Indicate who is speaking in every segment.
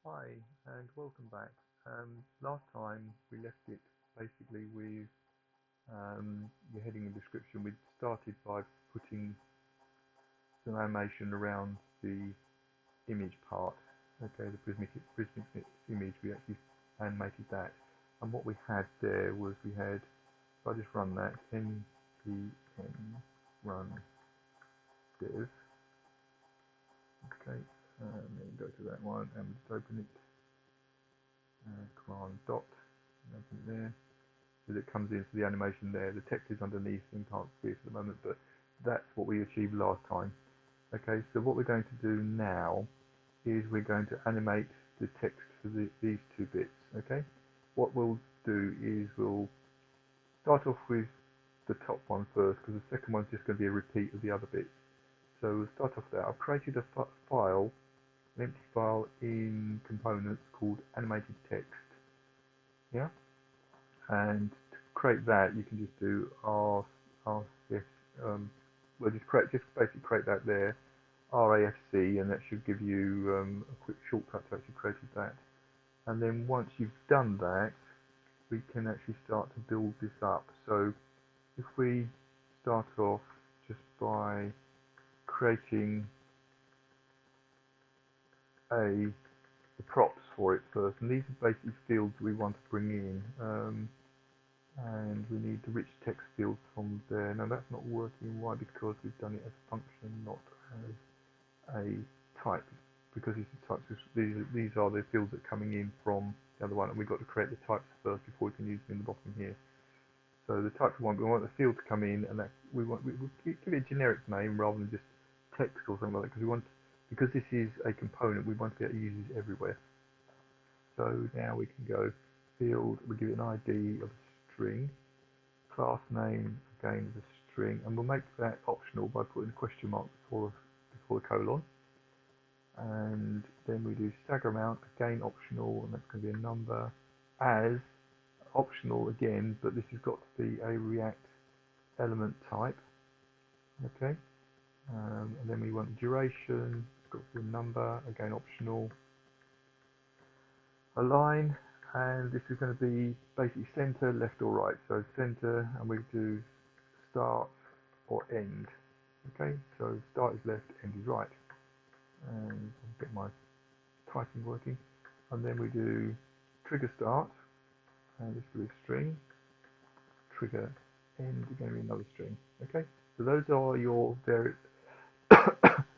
Speaker 1: Hi, and welcome back. Last time we left it basically with your heading and description. We started by putting some animation around the image part. Okay, the prismatic image. We actually animated that, and what we had there was we had. If I just run that npm run div. Okay, then go to that one and just open it. Command dot. Open it there. As it comes into the animation there. The text is underneath and can't see it at the moment, but that's what we achieved last time. Okay, so what we're going to do now is we're going to animate the text for these two bits. Okay, what we'll do is we'll start off with the top one first because the second one's just going to be a repeat of the other bits. So we'll start off there. I've created a file, an empty file in components called animated text. Yeah, and to create that you can just do rcf well just basically create that there, RAFC, and that should give you a quick shortcut to actually create that. And then once you've done that, we can actually start to build this up. So if we start off just by creating the props for it first, and these are basically fields we want to bring in. And we need the rich text field from there. Now that's not working. Why? Because we've done it as a function, not as a type. Because these are types. These are the fields that are coming in from the other one, and we've got to create the types first before we can use them in the bottom here. So the type we want the field to come in, and that we give it a generic name rather than just text or something like that. Because this is a component, we want to be able to use it everywhere. So now we can go field. We give it an ID of a string. Class name again is a string, and we'll make that optional by putting a question mark before the colon. And then we do stagger amount, again optional, and that's going to be a number. As optional again, but this has got to be a React element type. Okay, and then we want the duration. It's got to be a number, again optional. Align, and this is going to be basically center, left or right. So center, and we do start or end. Okay, so start is left, end is right. And I'll get my typing working. And then we do trigger start, and this will be a string. Trigger end, going to be another string. Okay, so those are your various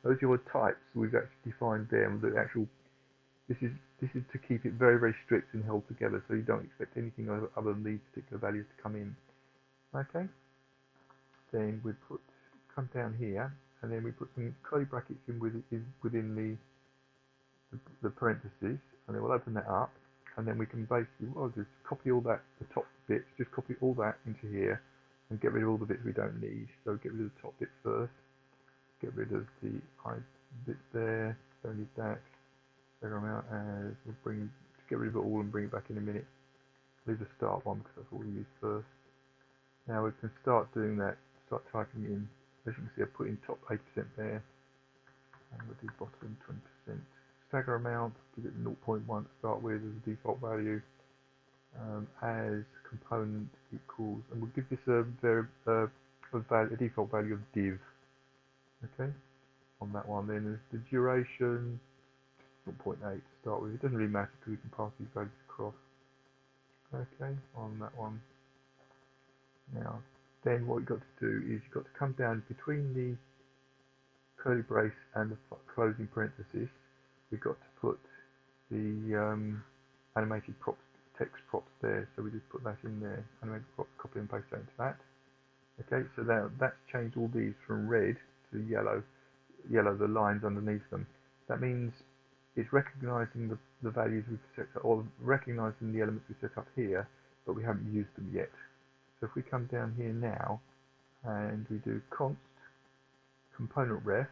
Speaker 1: those are your types we've actually defined there. The actual this is to keep it very, very strict and held together, so you don't expect anything other than these particular values to come in. Okay, then we come down here, and then we put some curly brackets within the parentheses, and then we'll open that up, and then we can basically just copy all that, the top bits, just copy all that into here, and get rid of all the bits we don't need. So get rid of the top bit first, get rid of the bits there, don't need that. Figure them out, as we'll get rid of it all and bring it back in a minute. Leave the start one because that's what we use first. Now we can start doing that, start typing in. As you can see, I put in top 8% there, and we'll do bottom 20%. Stagger amount, give it 0.1 to start with as a default value. As component equals, and we'll give this a default value of div. Okay, on that one. Then there's the duration. 0.8 to start with. It doesn't really matter because we can pass these values across. Okay, on that one. Now, then what you've got to do is you've got to come down between the curly brace and the closing parenthesis. We've got to put the animated props, text props there. So we just put that in there. Animated props, copy and paste that into that. Okay, so now that's changed all these from red to yellow, the lines underneath them. That means it's recognizing the values we've set up, or recognizing the elements we set up here, but we haven't used them yet. So if we come down here now, and we do const component ref,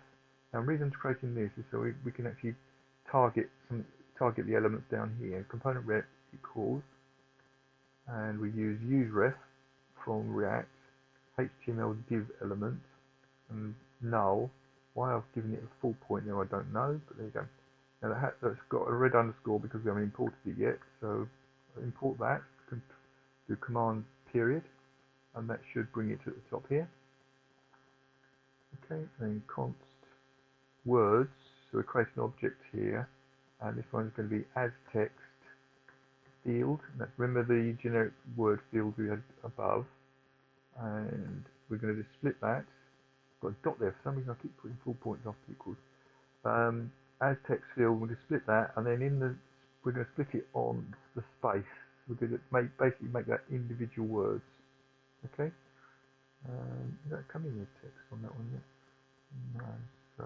Speaker 1: now the reason I'm creating this is so we can actually target the elements down here. Component ref equals, and we use useRef from React, HTML div element, and null. Why I've given it a full point there I don't know, but there you go. Now that's got a red underscore because we haven't imported it yet, so import that, do command period, and that should bring it to the top here. Okay, then const words, so we create an object here, and this one's going to be as text field. Remember the generic word field we had above, and we're going to just split that. Got a dot there, for some reason I keep putting full points after equals. As text field, we're going to split that, and then we're going to split it on the space. We're going to basically make that individual words. Okay. Is that coming with text on that one yet? No. So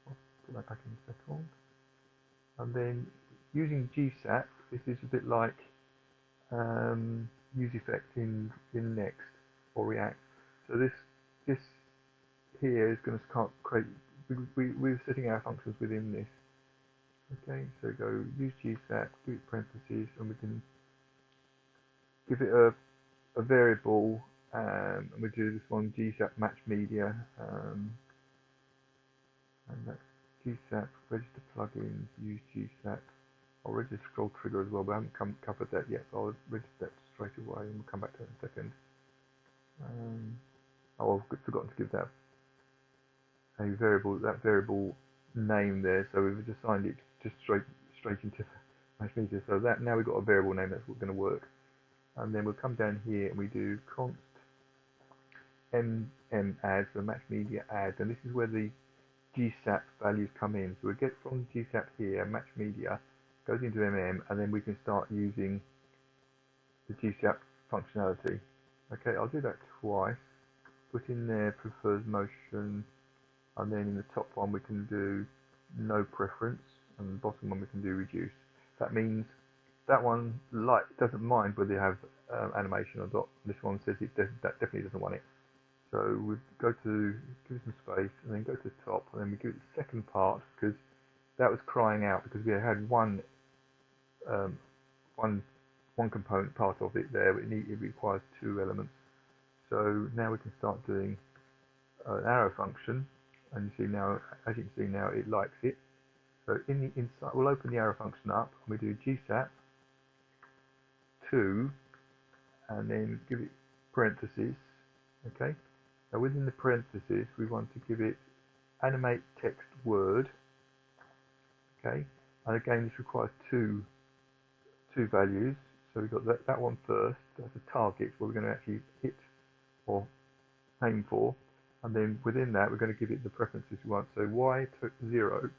Speaker 1: I'll put that back in a second. And then using gsap, this is a bit like use effect in Next or React. So this here is going to create. We're setting our functions within this. Okay, so go use gsap, do it parentheses, and we can give it a variable, and we do this one gsap match media, and that's gsap register plugins, use gsap. I'll register scroll trigger as well, but I haven't covered that yet, so I'll register that straight away, and we'll come back to it in a second. Oh, I've forgotten to give that a variable, that variable name there, so we've just assigned it just straight into match media. So that now we've got a variable name, that's what's going to work. And then we'll come down here and we do const add, so match media add, and this is where the gsap values come in. So we get from gsap here, match media goes into and then we can start using the gsap functionality. Okay, I'll do that twice. Put in there prefers motion, and then in the top one we can do no preference, and the bottom one we can do reduce. That means that one doesn't mind whether you have animation or not. This one says that definitely doesn't want it. So we go to give it some space, and then go to the top, and then we give it the second part because that was crying out because we had one component part of it there, but it requires two elements. So now we can start doing an arrow function, and you see now, as you can see now, it likes it. So in the inside, we'll open the arrow function up, and we do gsap 2, and then give it parentheses. Okay. Now within the parentheses, we want to give it animate text word. Okay. And again, this requires two values. So we've got that one first. That's a target where we're going to actually hit or aim for. And then within that, we're going to give it the preferences we want. So y to 0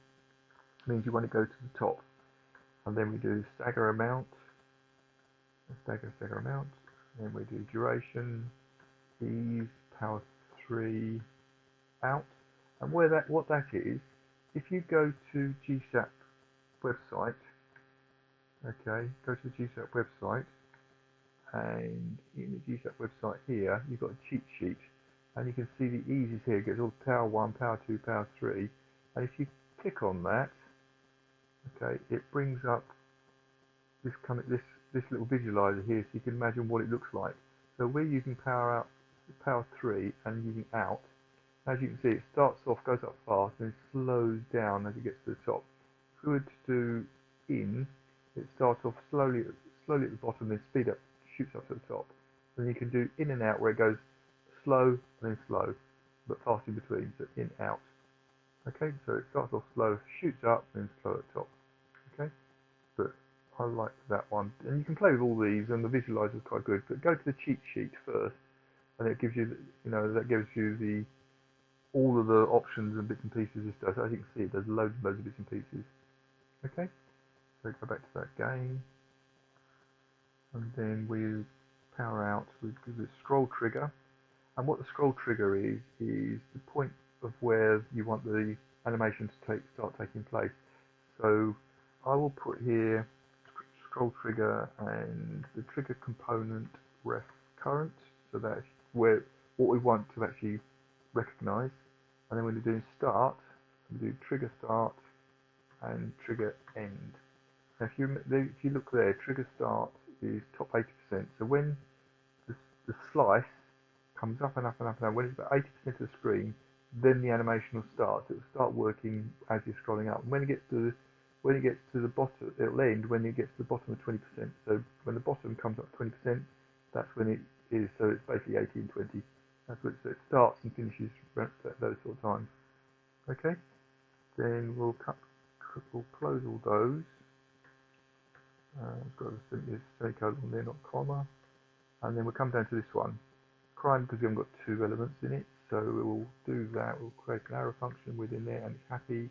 Speaker 1: means you want to go to the top. And then we do stagger amount, stagger amount. And then we do duration, ease, power 3, out. And what that is, if you go to gsap website, okay, go to the gsap website, and in the gsap website here, you've got a cheat sheet. And you can see the eases here, it gets all power 1, power 2, power 3. And if you click on that, okay, it brings up this little visualizer here, so you can imagine what it looks like. So we're using power 3 and using out. As you can see, it starts off, goes up fast, and it slows down as it gets to the top. If we were to do in, it starts off slowly at the bottom, then speed up, shoots up to the top. Then you can do in and out, where it goes slow and then slow, but fast in between, so in, out. Okay, so it starts off slow, shoots up, and then slow at the top. Okay, but I like that one. And you can play with all these, and the visualizer is quite good, but go to the cheat sheet first, and it gives you, that gives you all of the options and bits and pieces this does. As you can see, there's loads and loads of bits and pieces. Okay, so go back to that game, and then we power out, we give it scroll trigger. And what the scroll trigger is the point of where you want the animation to start taking place. So I will put here scroll trigger and the trigger component ref current, so that's what we want to actually recognize. And then when we're doing start, we do trigger start and trigger end. Now if you look there, trigger start is top 80%. So when the slice comes up and up and up and up, when it's about 80% of the screen, then the animation will start. It will start working as you're scrolling up. And when it gets to the bottom, it'll end when it gets to the bottom of 20%. So when the bottom comes up to 20%, that's when it is. So it's basically 18, 20. That's what so it starts and finishes at those sort of times. Okay. Then we'll close all those. Got a semicolon there, not comma. And then we'll come down to this one. Prime, because we haven't got two elements in it, so we'll do that. We'll create an arrow function within there, and it's happy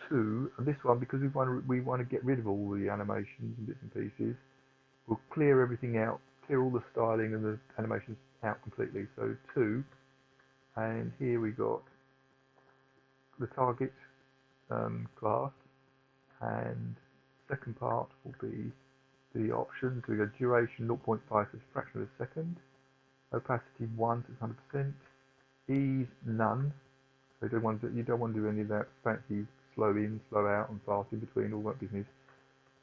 Speaker 1: to. And this one, because we want to get rid of all the animations and bits and pieces, we'll clear everything out, clear all the styling and the animations out completely. So to, and here we got the target class, and second part will be the options. We got duration 0.5 as a fraction of a second. Opacity 1 to 100%, ease none, so you don't want to do any of that fancy slow in, slow out, and fast in between, all that business.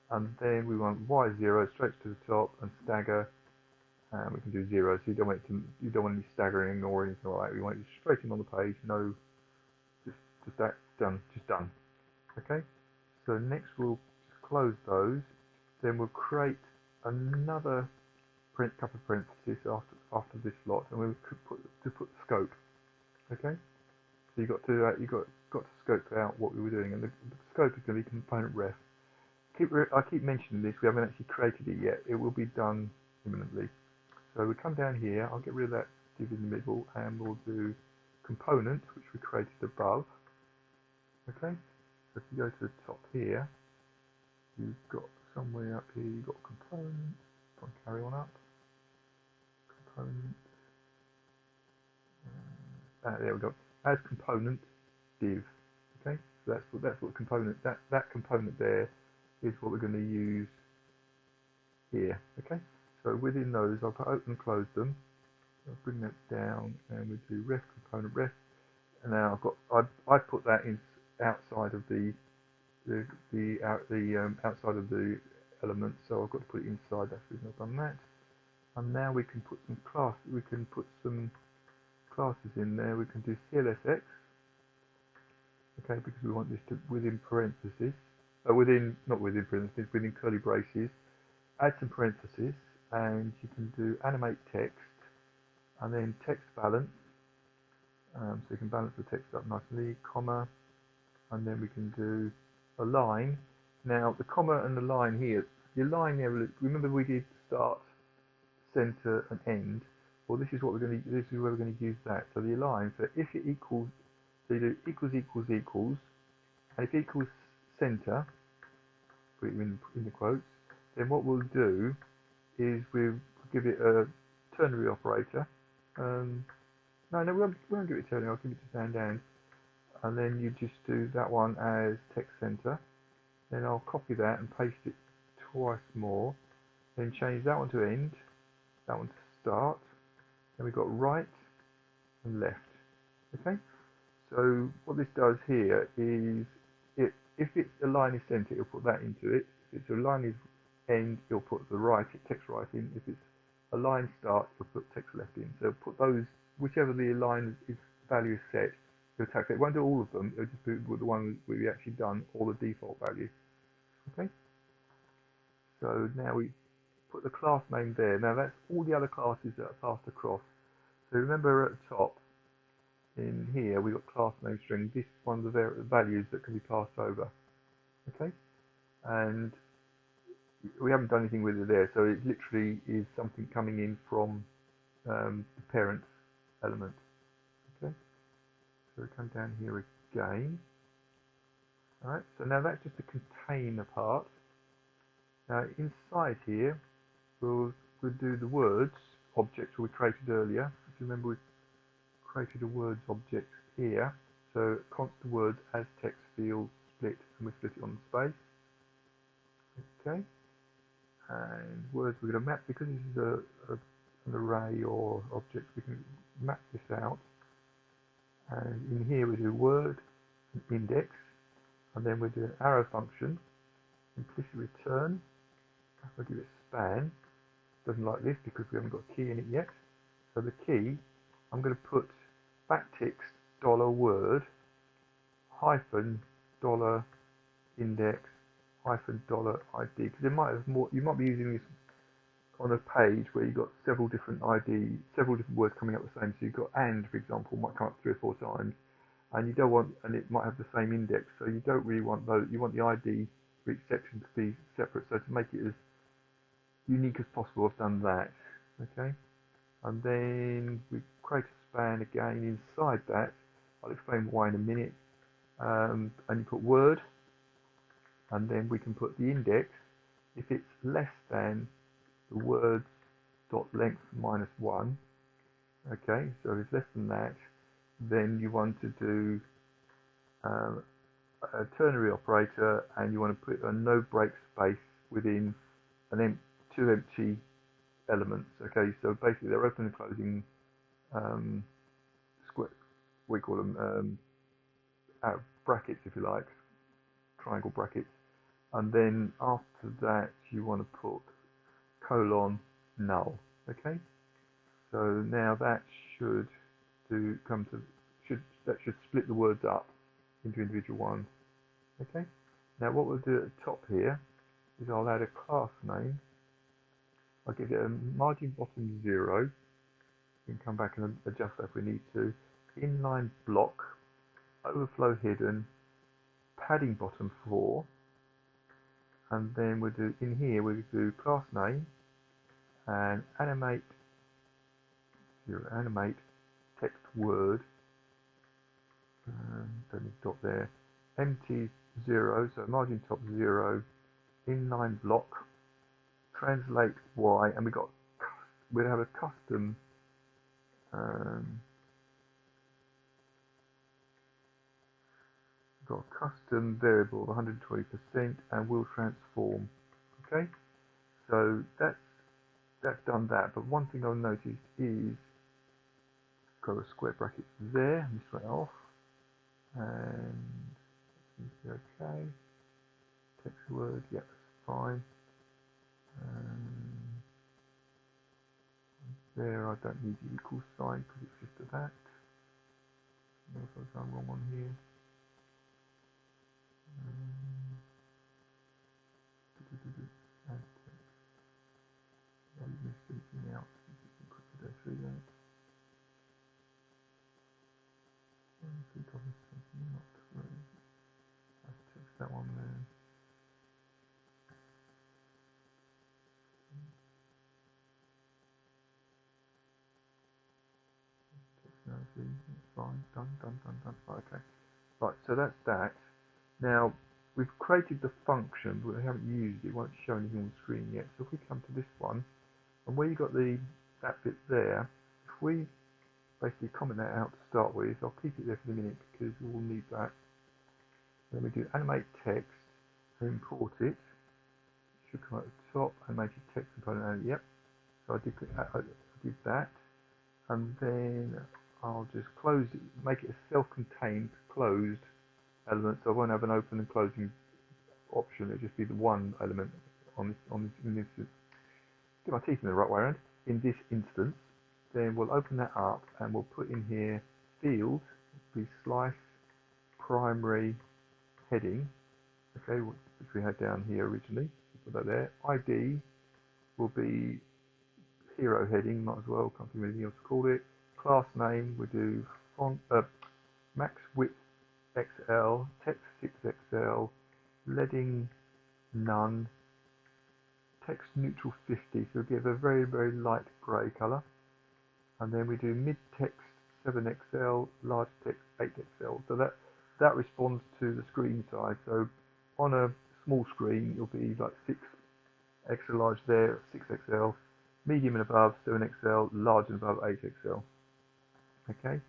Speaker 1: And then we want Y0 straight to the top, and stagger, and we can do 0. So you don't want any staggering or anything like that. We want it straight in on the page. No, just that done, just done. Okay. So next we'll close those. Then we'll create another couple of parentheses after this lot, and we'll put the scope. Okay, so you got to scope out what we were doing, and the scope is going to be component ref. I keep mentioning this. We haven't actually created it yet. It will be done imminently. So we come down here. I'll get rid of that div in the middle, and we'll do component, which we created above. Okay, so if you go to the top here, you've got somewhere up here. You've got component. I'll carry on up. Component. There we go. As component div. Okay, so that's what component that component there is what we're going to use here. Okay, so within those, I'll put open and close them. I'll bring that down, and we do ref component ref. And now I put that in outside of the outside of the element, so I've got to put it inside. That's the reason I've done that. And now we can put some classes in there. We can do CLSX, okay, because we want this to within parentheses, not within parentheses, within curly braces. Add some parentheses, and you can do animate text, and then text balance. So you can balance the text up nicely, comma, and then we can do a line. Now the comma and the line here, the line there. Remember we did start, center, and end. Well, this is what we're going to. This is where we're going to use that. So the align. So if it equals, so you do equals equals equals, and if it equals center, put it in the quotes. Then what we'll do is we'll give it a ternary operator. No, we won't give it ternary. I'll give it to stand down, and then you just do that one as text center. Then I'll copy that and paste it twice more. Then change that one to end, that one to start. Then we've got right and left. Okay, so what this does here is, if it's a line is center, it'll put that into it. If it's a line is end, it'll put the text right in. If it's a line start, it'll put text left in. So put those, whichever the line value is set, it'll attack it. It won't do all of them. It'll just do the one we've actually done, or the default value. Okay. So now we put the class name there. Now that's all the other classes that are passed across. So remember at the top in here we've got class name string. This is one of the values that can be passed over. Okay, and we haven't done anything with it there, so it literally is something coming in from the parent element. Okay, so we come down here again. Alright, so now that's just the container part. Now inside here we'll do the words object we created earlier. If you remember, we created a words object here. So constant words as text field split, and we split it on the space. Okay, and words we're going to map, because this is an array or object, we can map this out. And in here we do word and index, and then we do an arrow function, implicit return. I'll give it span. Doesn't like this because we haven't got a key in it yet. So the key, I'm going to put backticks $word hyphen dollar index hyphen dollar ID, because it might have more. You might be using this on a page where you've got several different several different words coming up the same. So you've got and, for example, might come up 3 or 4 times, and you don't want, and it might have the same index. So you don't really want those. You want the ID for each section to be separate. So to make it as unique as possible, I've done that. Okay, and then we create a span again. Inside that, I'll explain why in a minute. And you put word, and then we can put the index if it's less than the words dot length minus 1. Okay, so if it's less than that, then you want to do a ternary operator, and you want to put a no break space within two empty elements. Okay, so basically they're open and closing square, we call them brackets, if you like, triangle brackets, and then after that you want to put colon null. Okay, so now that should should split the words up into individual ones. Okay, now what we'll do at the top here is I'll add a class name. I'll give it a margin bottom 0. We can come back and adjust that if we need to. Inline block, overflow hidden, padding bottom 4, and then we'll do in here we'll do class name and animate text word. Don't need dot there. Empty 0, so margin top 0. Inline block. Translate Y, and we'll have a custom got a custom variable of 120% and will transform. Okay, so that's done that. But one thing I'll notice is got a square bracket there. This went off, and okay. Text word, yep, that's fine. There, I don't need the equal sign because it's just a that. I've done wrong one here. I missed anything out. Quickly go through that. I think I missed something out. I'll text that one there. No, see, it's fine. Done. Right, okay. Right, so that's that. Now, we've created the function, but we haven't used it. It won't show anything on the screen yet. So if we come to this one, and where you've got that bit there, if we basically comment that out to start with, I'll keep it there for the minute because we'll need that. Then we do animate text and import it. Should come at the top, animated text component. Yep. So I did that, and then I'll just close it, make it a self-contained closed element, so I won't have an open and closing option. It'll just be the one element in this. Get my teeth in the right way around. In this instance, then we'll open that up and we'll put in here field, be slice primary heading. Okay, which we had down here originally. Put that there. ID will be hero heading. Might as well. Can't think of anything else to call it. Class name we do font max width XL, text 6XL, leading none, text neutral 50, so we'll give a very, very light grey colour. And then we do mid text 7XL, large text 8XL. So that responds to the screen size. So on a small screen, it'll be like 6 extra large there, 6XL, medium and above 7XL, large and above 8XL. Okay,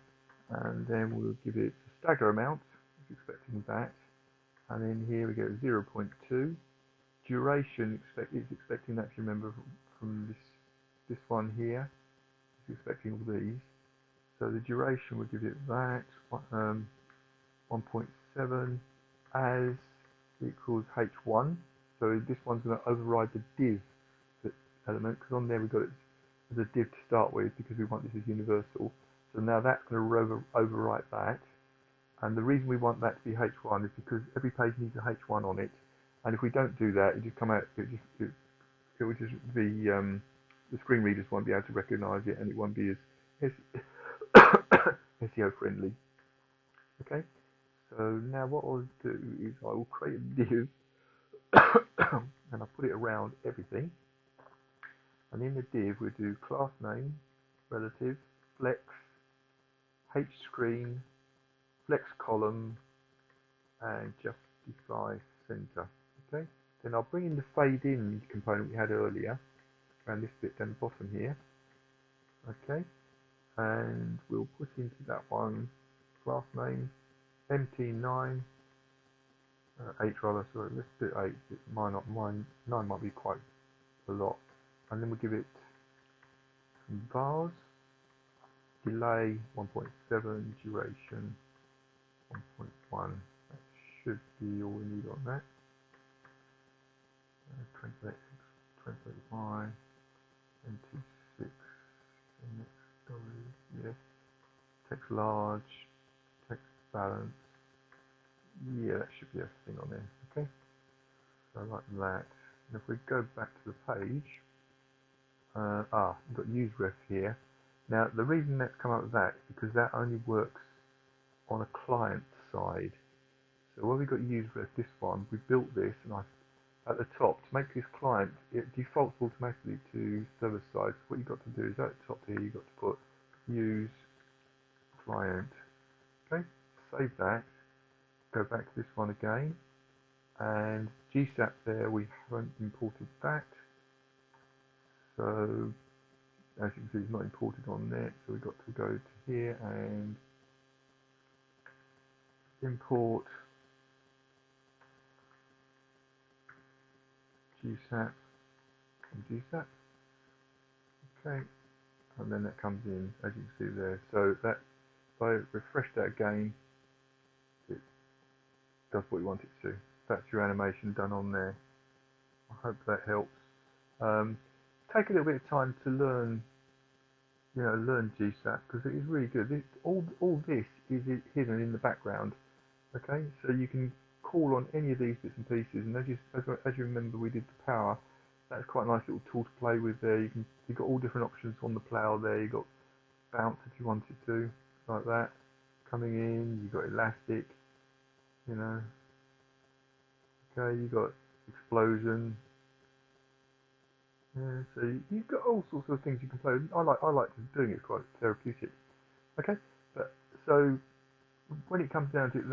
Speaker 1: and then we'll give it a stagger amount. It's expecting that, and then here we go 0.2. Duration is expecting that. If you remember from this one here, it's expecting all these. So the duration will give it that 1.7 as equals h1. So this one's going to override the div element because on there we've got it as a div to start with because we want this as universal. So now that's going to overwrite that. And the reason we want that to be H1 is because every page needs a H1 on it. And if we don't do that, it just come out. It would just be the screen readers won't be able to recognise it, and it won't be as SEO friendly. Okay. So now what I'll do is I will create a div and I'll put it around everything. And in the div we'll do class name, relative, flex, H screen, flex column, and justify center. Okay. Then I'll bring in the fade in component we had earlier, around this bit down the bottom here. Okay. And we'll put into that one class name MT9 8 rather, sorry, let's do 8. Mine 9 might be quite a lot. And then we'll give it some bars, delay 1.7, duration 1.1. That should be all we need on that. Translate 25, NT6, next story, yes. Text large, text balance. Yeah, that should be everything on there. Okay, so like that. And if we go back to the page, we've got use ref here. Now the reason that's come up with that is because that only works on a client side. So when we got use ref this one, we built this, and at the top to make this client, it defaults automatically to server side. So what you've got to do is at the top here, you've got to put use client. Okay, save that. Go back to this one again, and gsap there, we haven't imported that, so as you can see it's not imported on there, so we've got to go to here and import gsap from gsap. Okay, and then that comes in, as you can see there. So that, if I refresh that again, it does what you want it to. That's your animation done on there. I hope that helps. Take a little bit of time to learn, learn gsap, because it is really good. All this is hidden in the background. Okay, so you can call on any of these bits and pieces, and as you remember, we did the power. That's quite a nice little tool to play with there. You've got all different options on the plow there. You've got bounce if you wanted to, like that, coming in. You've got elastic, Okay, you've got explosion. Yeah, so you've got all sorts of things you can play with. I like doing it. It's quite therapeutic. Okay, but so when it comes down to it,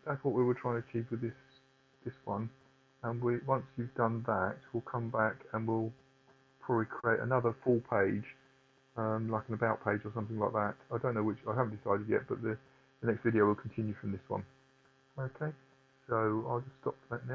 Speaker 1: that's what we were trying to achieve with this one. And once you've done that, we'll come back and we'll probably create another full page, like an about page or something like that. I don't know which. I haven't decided yet, but the next video will continue from this one. Okay, so I'll just stop that now.